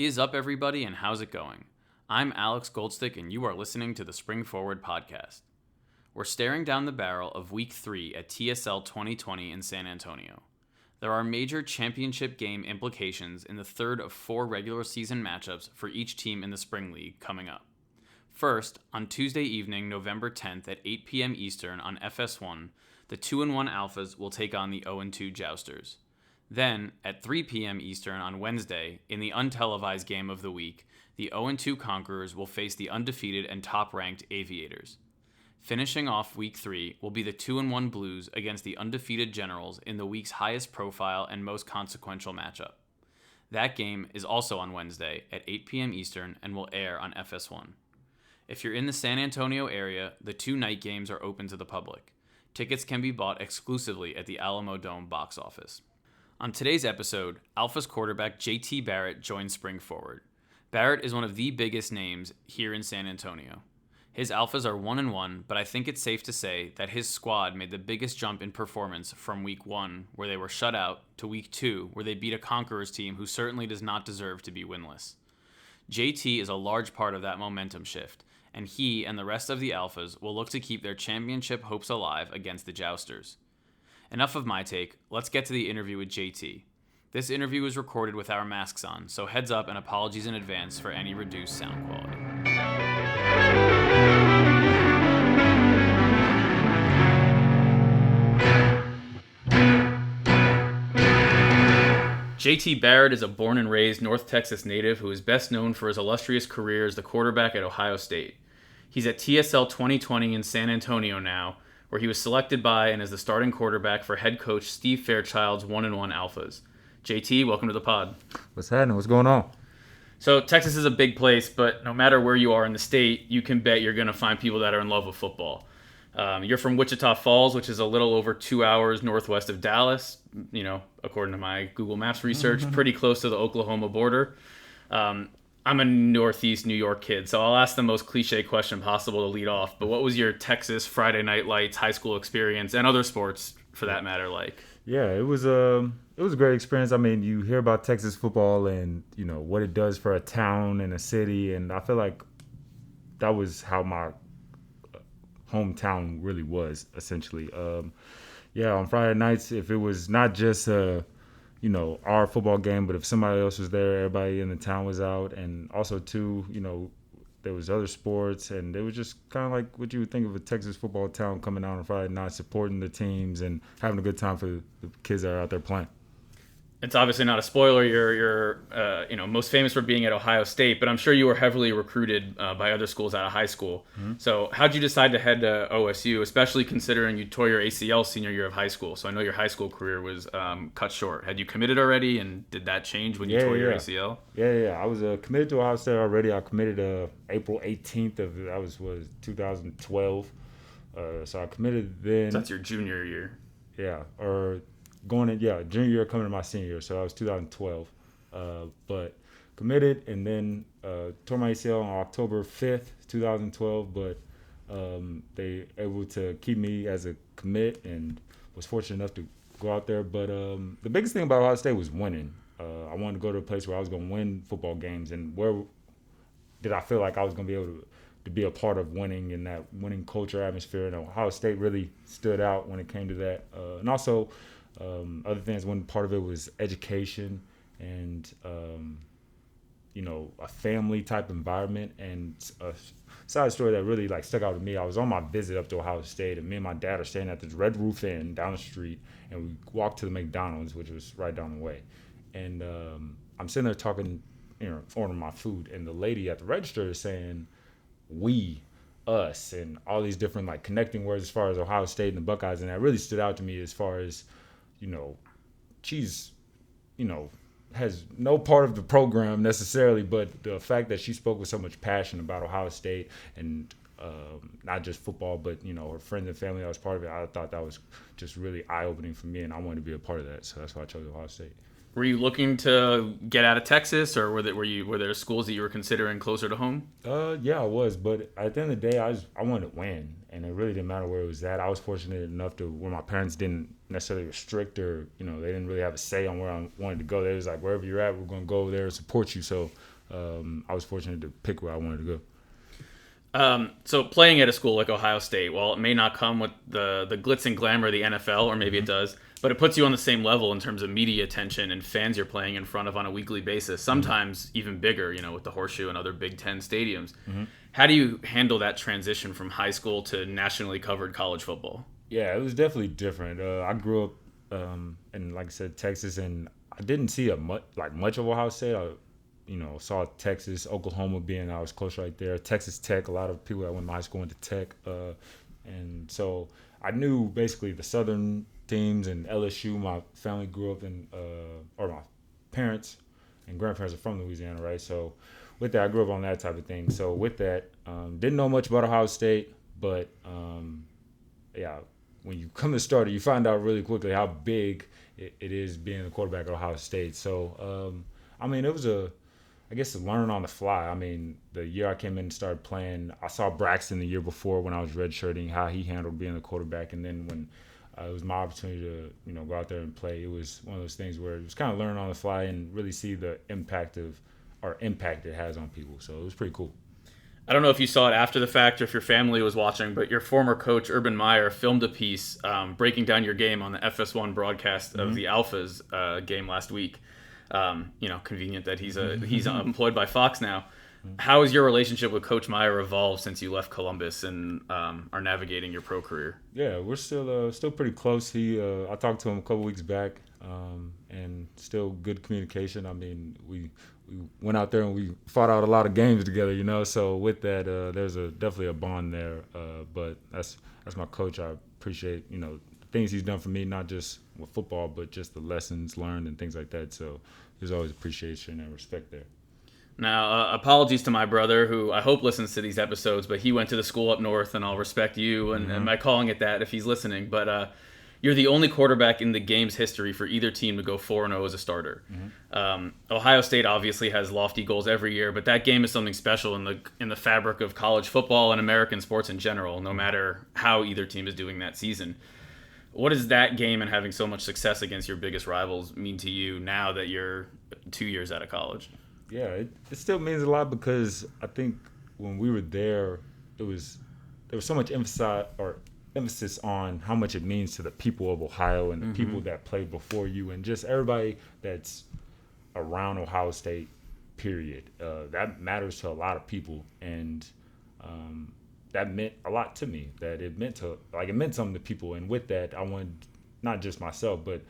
What is up, everybody, and how's it going? I'm Alex Goldstick, and you are listening to the Spring Forward podcast. We're staring down the barrel of Week 3 at TSL 2020 in San Antonio. There are major championship game implications in the third of 4 regular season matchups for each team in the Spring League coming up. First, on Tuesday evening, November 10th at 8 p.m. Eastern on FS1, the 2-1 Alphas will take on the 0-2 Jousters. Then, at 3 p.m. Eastern on Wednesday, in the untelevised game of the week, the 0-2 Conquerors will face the undefeated and top-ranked Aviators. Finishing off Week 3 will be the 2-1 Blues against the undefeated Generals in the week's highest profile and most consequential matchup. That game is also on Wednesday at 8 p.m. Eastern and will air on FS1. If you're in the San Antonio area, the 2 night games are open to the public. Tickets can be bought exclusively at the Alamo Dome box office. On today's episode, Alphas quarterback JT Barrett joins Spring Forward. Barrett is one of the biggest names here in San Antonio. His Alphas are 1-1, but I think it's safe to say that his squad made the biggest jump in performance from Week 1, where they were shut out, to Week 2, where they beat a Conquerors team who certainly does not deserve to be winless. JT is a large part of that momentum shift, and he and the rest of the Alphas will look to keep their championship hopes alive against the Jousters. Enough of my take, let's get to the interview with JT. This interview was recorded with our masks on, so heads up and apologies in advance for any reduced sound quality. JT Barrett is a born and raised North Texas native who is best known for his illustrious career as the quarterback at Ohio State. He's at TSL 2020 in San Antonio now, where he was selected by and is the starting quarterback for head coach Steve Fairchild's 1-1 Alphas. JT, welcome to the pod. What's happening? What's going on? So Texas is a big place, but no matter where you are in the state, you can bet you're going to find people that are in love with football. You're from Wichita Falls, which is a little over 2 hours northwest of Dallas, according to my Google Maps research, pretty close to the Oklahoma border. I'm a Northeast New York kid, so I'll ask the most cliche question possible to lead off. But what was your Texas Friday Night Lights high school experience, and other sports for that matter, like? Yeah, it was a great experience. I mean, you hear about Texas football and what it does for a town and a city, and I feel like that was how my hometown really was essentially. On Friday nights, if it was not just our football game, but if somebody else was there, everybody in the town was out. And also too, there was other sports, and it was just kind of like what you would think of a Texas football town coming out on Friday night, supporting the teams and having a good time for the kids that are out there playing. It's obviously not a spoiler. You're most famous for being at Ohio State, but I'm sure you were heavily recruited by other schools out of high school. Mm-hmm. So how'd you decide to head to OSU, especially considering you tore your ACL senior year of high school? So I know your high school career was cut short. Had you committed already, and did that change when you tore your ACL? Yeah. I was committed to Ohio State already. I committed April 18th of 2012. So I committed then. So that's your junior year. Yeah, junior year coming to my senior year, so that was 2012. But committed, and then tore my ACL on October 5th, 2012. But they able to keep me as a commit, and was fortunate enough to go out there. But the biggest thing about Ohio State was winning. I wanted to go to a place where I was going to win football games, and where did I feel like I was going to be able to be a part of winning in that winning culture atmosphere. And Ohio State really stood out when it came to that. And also, other things, one part of it was education and, a family type environment. And a side story that really stuck out to me, I was on my visit up to Ohio State, and me and my dad are staying at this Red Roof Inn down the street, and we walked to the McDonald's, which was right down the way. And I'm sitting there talking, ordering my food, and the lady at the register is saying, we, us, and all these different connecting words as far as Ohio State and the Buckeyes, and that really stood out to me as far as, she's, has no part of the program necessarily, but the fact that she spoke with so much passion about Ohio State and not just football, but her friends and family that was part of it, I thought that was just really eye-opening for me, and I wanted to be a part of that, so that's why I chose Ohio State. Were you looking to get out of Texas, or were there schools that you were considering closer to home? Yeah, I was, but at the end of the day, I wanted to win, and it really didn't matter where it was at. I was fortunate enough to where my parents didn't necessarily restrict, or they didn't really have a say on where I wanted to go. They was like, wherever you're at, we're going to go there and support you. So I was fortunate to pick where I wanted to go. So playing at a school like Ohio State, while it may not come with the glitz and glamour of the NFL, or maybe it does, but it puts you on the same level in terms of media attention and fans you're playing in front of on a weekly basis, sometimes even bigger, with the Horseshoe and other Big Ten stadiums. How do you handle that transition from high school to nationally covered college football? Yeah, it was definitely different. I grew up in, like I said, Texas, and I didn't see much of Ohio State. I, saw Texas, Oklahoma being I was close right there. Texas Tech, a lot of people that went to high school went to Tech, and so I knew basically the Southern teams and LSU. My family grew up in, or my parents and grandparents are from Louisiana, right? So with that, I grew up on that type of thing. So with that, didn't know much about Ohio State, but yeah, when you come to starter, you find out really quickly how big it is being a quarterback at Ohio State. So it was I guess, to learn on the fly. I mean, the year I came in and started playing, I saw Braxton the year before when I was redshirting, how he handled being a quarterback. And then when it was my opportunity to, go out there and play, it was one of those things where it was kind of learn on the fly and really see the impact it has on people. So it was pretty cool. I don't know if you saw it after the fact or if your family was watching, but your former coach, Urban Meyer, filmed a piece breaking down your game on the FS1 broadcast of the Alphas game last week. Convenient that he's employed by Fox now. How has your relationship with Coach Meyer evolved since you left Columbus and are navigating your pro career? Yeah, we're still pretty close. I talked to him a couple weeks back, and still good communication. I mean, we went out there and we fought out a lot of games together, So with that, there's definitely a bond there. But that's my coach. I appreciate the things he's done for me, not just with football, but just the lessons learned and things like that. So there's always appreciation and respect there. Now, apologies to my brother, who I hope listens to these episodes, but he went to the school up north, and I'll respect you and my calling it that if he's listening. But you're the only quarterback in the game's history for either team to go 4-0 as a starter. Ohio State obviously has lofty goals every year, but that game is something special in the fabric of college football and American sports in general, no matter how either team is doing that season. What does that game and having so much success against your biggest rivals mean to you now that you're 2 years out of college? Yeah, it still means a lot because I think when we were there was so much emphasis on how much it means to the people of Ohio and the people that played before you and just everybody that's around Ohio State, period. That matters to a lot of people, and that meant a lot to me. That it meant something to people, and with that, I wanted not just myself, but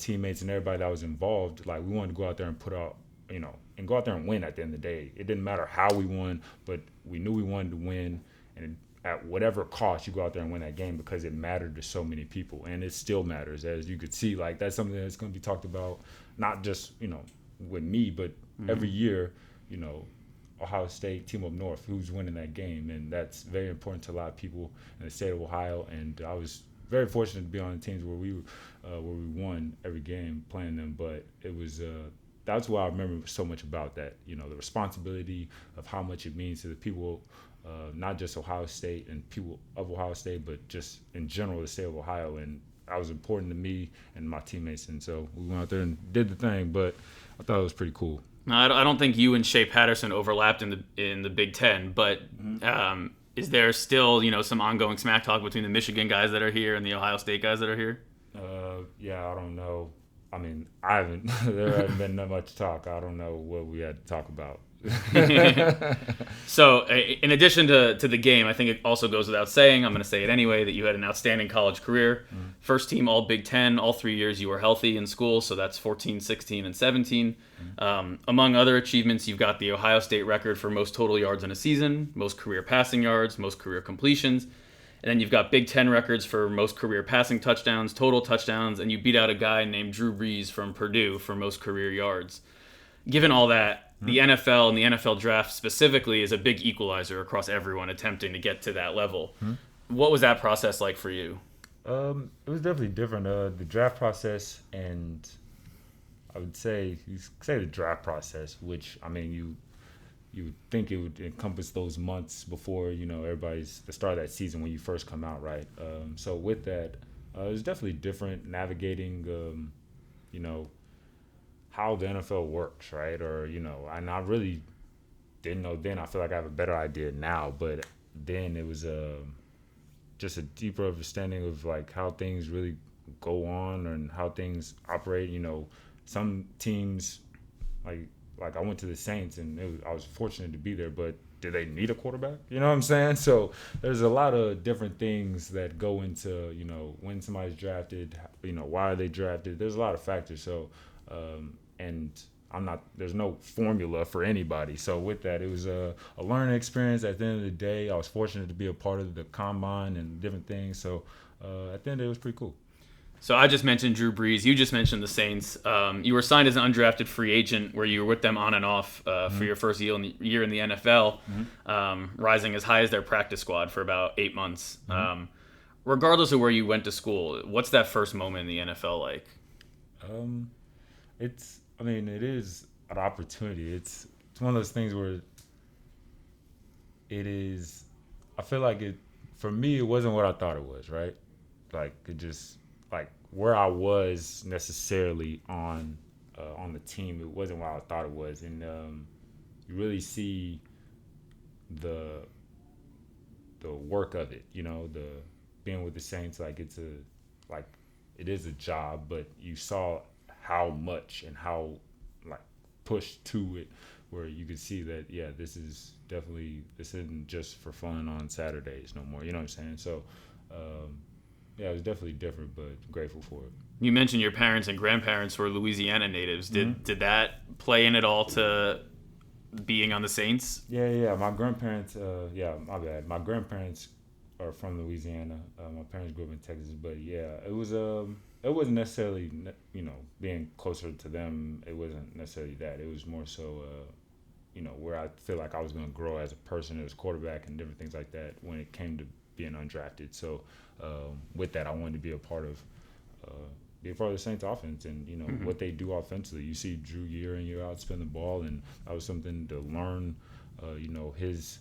teammates and everybody that was involved. Like we wanted to go out there and put out, and go out there and win. At the end of the day, it didn't matter how we won, but we knew we wanted to win, and at whatever cost, you go out there and win that game because it mattered to so many people, and it still matters. As you could see, like that's something that's going to be talked about, not just with me, but every year, Ohio State, team up north, who's winning that game, and that's very important to a lot of people in the state of Ohio. And I was very fortunate to be on the teams where we won every game playing them. But it was that's why I remember so much about that. The responsibility of how much it means to the people, not just Ohio State and people of Ohio State, but just in general the state of Ohio. And that was important to me and my teammates. And so we went out there and did the thing. But I thought it was pretty cool. No, I don't think you and Shea Patterson overlapped in the Big Ten, but is there still some ongoing smack talk between the Michigan guys that are here and the Ohio State guys that are here? Yeah, I don't know. I mean, there hasn't been that much talk. I don't know what we had to talk about. So, in addition to the game, I think it also goes without saying, I'm going to say it anyway, that you had an outstanding college career. First team All Big Ten, all 3 years you were healthy in school, so that's 14, 16, and 17. Among other achievements, you've got the Ohio State record for most total yards in a season, most career passing yards, most career completions, and then you've got Big Ten records for most career passing touchdowns, total touchdowns, and you beat out a guy named Drew Brees from Purdue for most career yards. Given all that, the NFL and the NFL draft specifically is a big equalizer across everyone attempting to get to that level. What was that process like for you? It was definitely different. The draft process, and I would say the draft process, which I mean you would think it would encompass those months before everybody's the start of that season when you first come out, right? So with that, it was definitely different navigating, how the NFL works, right? Or and I really didn't know then. I feel like I have a better idea now, but then it was just a deeper understanding of like how things really go on and how things operate. Some teams like I went to the Saints and I was fortunate to be there, but do they need a quarterback? You know what I'm saying? So there's a lot of different things that go into when somebody's drafted. Why are they drafted? There's a lot of factors. So and there's no formula for anybody. So with that, it was a learning experience. At the end of the day, I was fortunate to be a part of the combine and different things. So at the end, it was pretty cool. So I just mentioned Drew Brees. You just mentioned the Saints. You were signed as an undrafted free agent where you were with them on and off for your first year in the NFL, rising as high as their practice squad for about 8 months. Regardless of where you went to school, what's that first moment in the NFL like? It is an opportunity. It's one of those things where it is. I feel like for me, it wasn't what I thought it was. Right, like it just like where I was necessarily on the team. It wasn't what I thought it was, and you really see the work of it. The being with the Saints, like it is a job, but you saw how much and how like pushed to it, where you could see that this isn't just for fun on Saturdays no more. You know what I'm saying? So it was definitely different, but grateful for it. You mentioned your parents and grandparents were Louisiana natives. Did that play in at all to being on the Saints? Yeah. My grandparents, my bad. My grandparents are from Louisiana. My parents grew up in Texas, but it was it wasn't necessarily being closer to them. It wasn't necessarily that. It was more so where I feel like I was going to grow as a person, as a quarterback, and different things like that when it came to being undrafted. So with that, I wanted to be a part of the Saints offense and what they do offensively. You see Drew year in year out spin the ball, and that was something to learn. His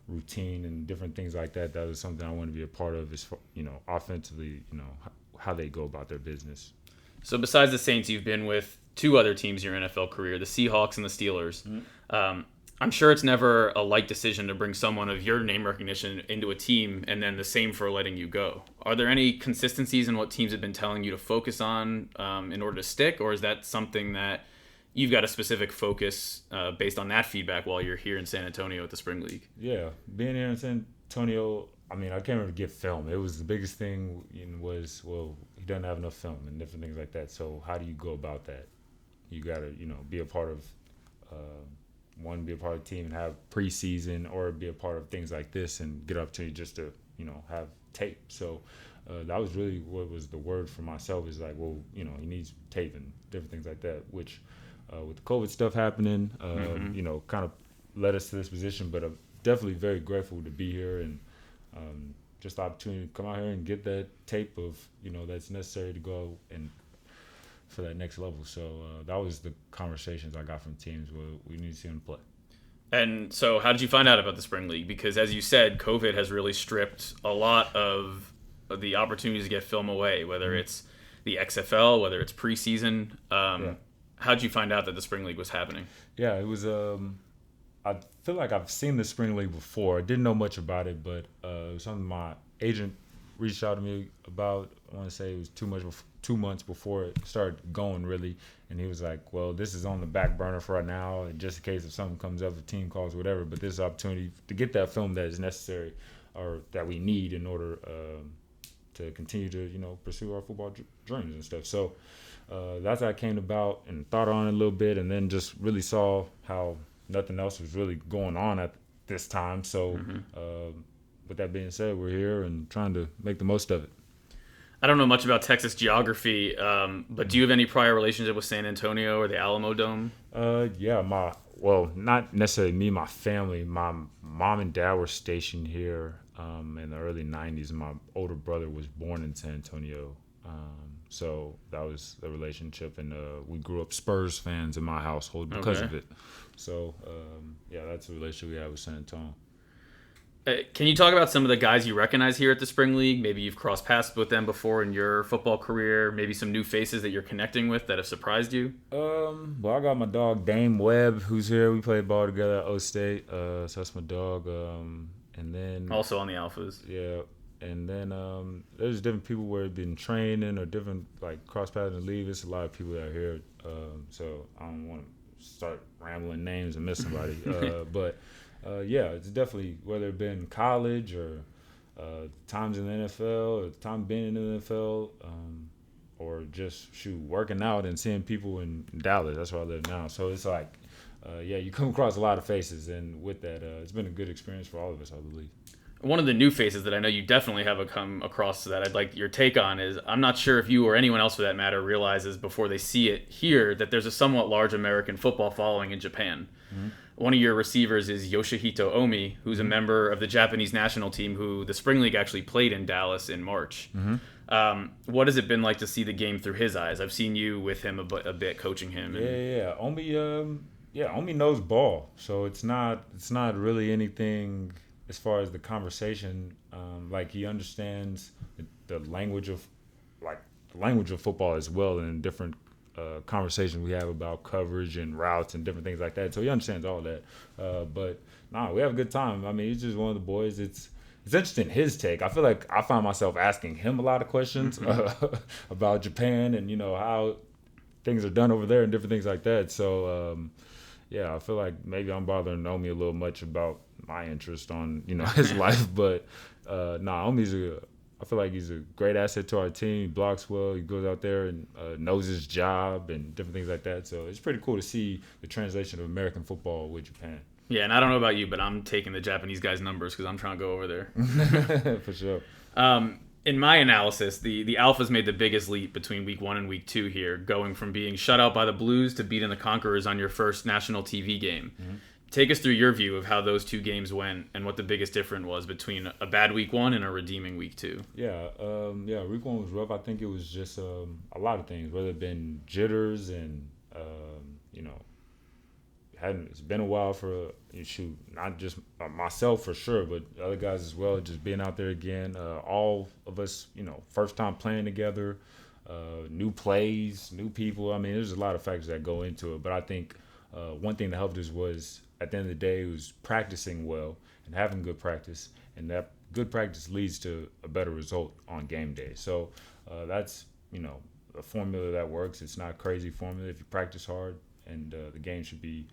routine and different things like that. That was something I wanted to be a part of. As offensively, how they go about their business. So besides the Saints, you've been with two other teams in your NFL career, the Seahawks and the Steelers. I'm sure it's never a light decision to bring someone of your name recognition into a team and then the same for letting you go. Are there any consistencies in what teams have been telling you to focus on in order to stick, or is that something that you've got a specific focus based on that feedback while you're here in San Antonio at the Spring League? Yeah, being here in San Antonio, I can't really get film. It was the biggest thing was, he doesn't have enough film and different things like that. So how do you go about that? You got to, be a part of be a part of the team and have preseason, or be a part of things like this and get an opportunity just to, have tape. So that was really what was the word for myself, is like, he needs tape and different things like that, which with the COVID stuff happening, kind of led us to this position. But I'm definitely very grateful to be here and just the opportunity to come out here and get that tape of, that's necessary to go and for that next level. So that was the conversations I got from teams where we need to see them play. And so how did you find out about the Spring League? Because as you said, COVID has really stripped a lot of the opportunities to get film away, whether it's the XFL, whether it's preseason. How did you find out that the Spring League was happening? Yeah, it was I feel like I've seen the Spring League before. I didn't know much about it, but it was something my agent reached out to me about. I want to say it was 2 months before it started going, really. And he was like, well, this is on the back burner for right now, just in case if something comes up, a team calls, whatever. But this is an opportunity to get that film that is necessary or that we need in order to continue to, pursue our football dreams and stuff. So that's how it came about, and thought on it a little bit, and then just really saw how nothing else was really going on at this time. So with that being said, we're here and trying to make the most of it. I don't know much about Texas geography, but do you have any prior relationship with San Antonio or the Alamo Dome? Not necessarily me, my family. My mom and dad were stationed here in the early 90s. My older brother was born in San Antonio. So that was the relationship, and we grew up Spurs fans in my household because of it. So, that's the relationship we have with San Antonio. Can you talk about some of the guys you recognize here at the Spring League? Maybe you've crossed paths with them before in your football career. Maybe some new faces that you're connecting with that have surprised you. Well, I got my dog Dame Webb, who's here. We played ball together at O State, so that's my dog. And then Also on the Alphas. yeah, and then there's different people where have been training or different like cross paths and leave. It's a lot of people that are here, so I don't want to start rambling names and miss somebody. But yeah, it's definitely whether it been college or times in the NFL or time being in the NFL, or just working out and seeing people in Dallas. That's where I live now. So it's like, yeah, you come across a lot of faces, and with that, it's been a good experience for all of us, I believe. One of the new faces that I know you definitely have come across that I'd like your take on is I'm not sure if you or anyone else for that matter realizes before they see it here that there's a somewhat large American football following in Japan. Mm-hmm. One of your receivers is Yoshihito Omi, who's a member of the Japanese national team who the Spring League actually played in Dallas in March. Mm-hmm. What has it been like to see the game through his eyes? I've seen you with him a bit coaching him. Yeah. Omi knows ball, so it's not really anything as far as the conversation. Like he understands the language of football as well, and different conversations we have about coverage and routes and different things like that. So he understands all that. But we have a good time. I mean, he's just one of the boys. It's interesting his take. I feel like I find myself asking him a lot of questions about Japan and how things are done over there and different things like that. So yeah, I feel like maybe I'm bothering Omi a little much about my interest on his life. But Omi's I feel like he's a great asset to our team. He blocks well. He goes out there and knows his job and different things like that. So it's pretty cool to see the translation of American football with Japan. Yeah, and I don't know about you, but I'm taking the Japanese guys' numbers because I'm trying to go over there. For sure. In my analysis, the Alphas made the biggest leap between week 1 and week 2 here, going from being shut out by the Blues to beating the Conquerors on your first national TV game. Mm-hmm. Take us through your view of how those two games went and what the biggest difference was between a bad week 1 and a redeeming week 2. Yeah, week 1 was rough. I think it was just a lot of things, whether it been jitters and it's been a while for not just myself for sure, but other guys as well. Just being out there again, all of us, first time playing together, new plays, new people. I mean, there's a lot of factors that go into it, but I think one thing that helped us was at the end of the day, it was practicing well and having good practice, and that good practice leads to a better result on game day. So that's a formula that works. It's not a crazy formula. If you practice hard, and the game should be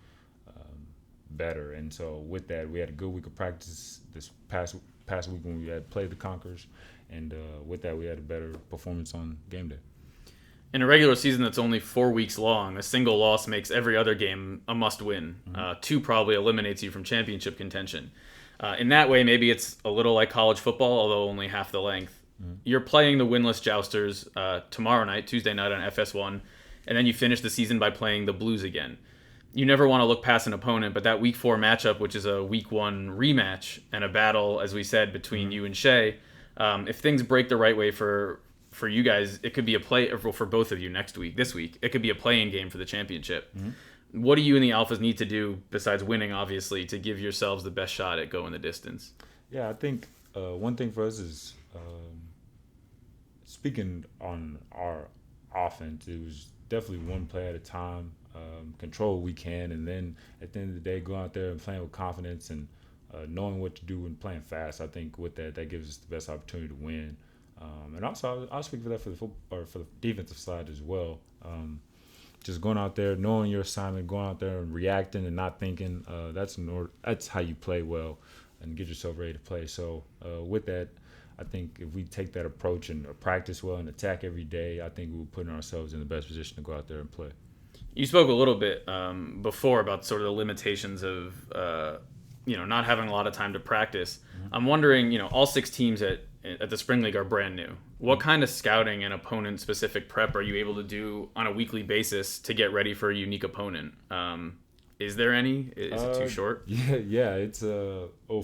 better. And so with that, we had a good week of practice this past week when we had played the Conquerors, and with that, we had a better performance on game day. In a regular season that's only 4 weeks long, a single loss makes every other game a must-win. Mm-hmm. 2 probably eliminates you from championship contention. In that way, maybe it's a little like college football, although only half the length. Mm-hmm. You're playing the winless Jousters tomorrow night, Tuesday night on FS1, and then you finish the season by playing the Blues again. You never want to look past an opponent, but that week 4 matchup, which is a week 1 rematch and a battle, as we said, between you and Shea, if things break the right way for you guys, it could be a play for both of you this week. It could be a play-in game for the championship. Mm-hmm. What do you and the Alphas need to do, besides winning, obviously, to give yourselves the best shot at going the distance? Yeah, I think one thing for us is speaking on our offense, it was definitely one play at a time. Control what we can, and then at the end of the day, go out there and playing with confidence and knowing what to do and playing fast. I think with that gives us the best opportunity to win. And also, I'll speak for that for the defensive side as well. Just going out there, knowing your assignment, going out there and reacting and not thinking. That's how you play well and get yourself ready to play. So with that, I think if we take that approach and practice well and attack every day, I think we're putting ourselves in the best position to go out there and play. You spoke a little bit before about sort of the limitations of not having a lot of time to practice. Mm-hmm. I'm wondering, all 6 teams at the Spring League are brand new. What kind of scouting and opponent-specific prep are you able to do on a weekly basis to get ready for a unique opponent? Is there any? Is it too short? Yeah. It's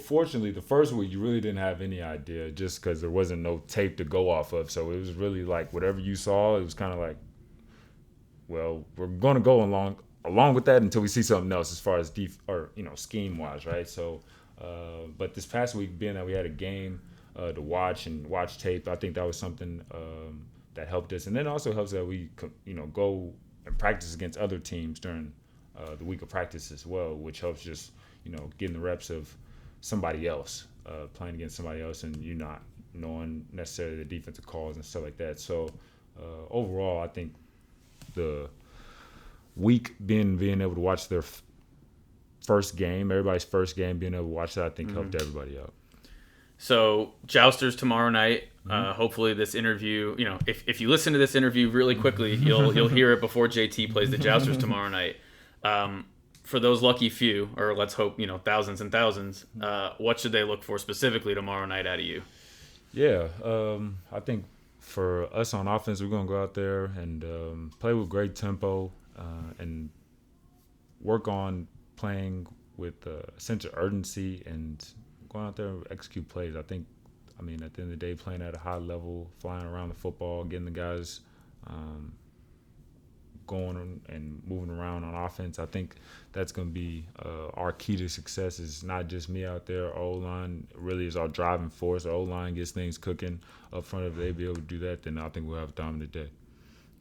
fortunately, the first week you really didn't have any idea, just because there wasn't no tape to go off of. So it was really like whatever you saw. It was kind of like, well, we're going to go along with that until we see something else as far as scheme wise, right? So But this past week, being that we had a game to watch and watch tape, I think that was something that helped us. And then also helps that we go and practice against other teams during the week of practice as well, which helps just getting the reps of somebody else, playing against somebody else, and you not knowing necessarily the defensive calls and stuff like that. So overall, I think the week being able to watch their first game, everybody's first game, being able to watch that, I think helped everybody out. So Jousters tomorrow night. Hopefully this interview, if you listen to this interview really quickly, you'll hear it before JT plays the Jousters tomorrow night. For those lucky few, or let's hope thousands and thousands, what should they look for specifically tomorrow night out of you? Yeah, I think for us on offense, we're gonna go out there and play with great tempo and work on playing with a sense of urgency and going out there and execute plays. At the end of the day, playing at a high level, flying around the football, getting the guys going and moving around on offense. I think that's going to be our key to success. Is not just me out there. Our O-line really is our driving force. Our O-line gets things cooking up front. If they be able to do that, then I think we'll have a dominant day.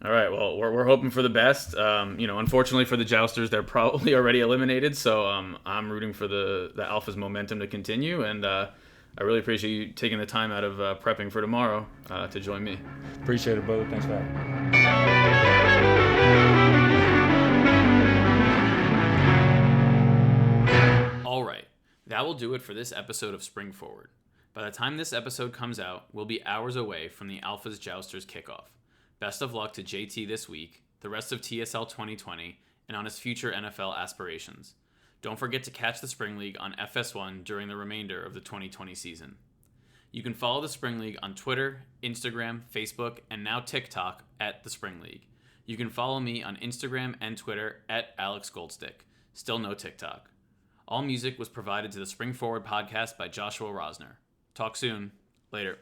All right. Well, we're hoping for the best. Unfortunately for the Jousters, they're probably already eliminated. So I'm rooting for the Alpha's momentum to continue. And I really appreciate you taking the time out of prepping for tomorrow to join me. Appreciate it, brother. Thanks for having me. All right. That will do it for this episode of Spring Forward. By the time this episode comes out, we'll be hours away from the Alpha's Jousters kickoff. Best of luck to JT this week, the rest of TSL 2020, and on his future NFL aspirations. Don't forget to catch the Spring League on FS1 during the remainder of the 2020 season. You can follow the Spring League on Twitter, Instagram, Facebook, and now TikTok at the Spring League. You can follow me on Instagram and Twitter at Alex Goldstick. Still no TikTok. All music was provided to the Spring Forward podcast by Joshua Rosner. Talk soon. Later.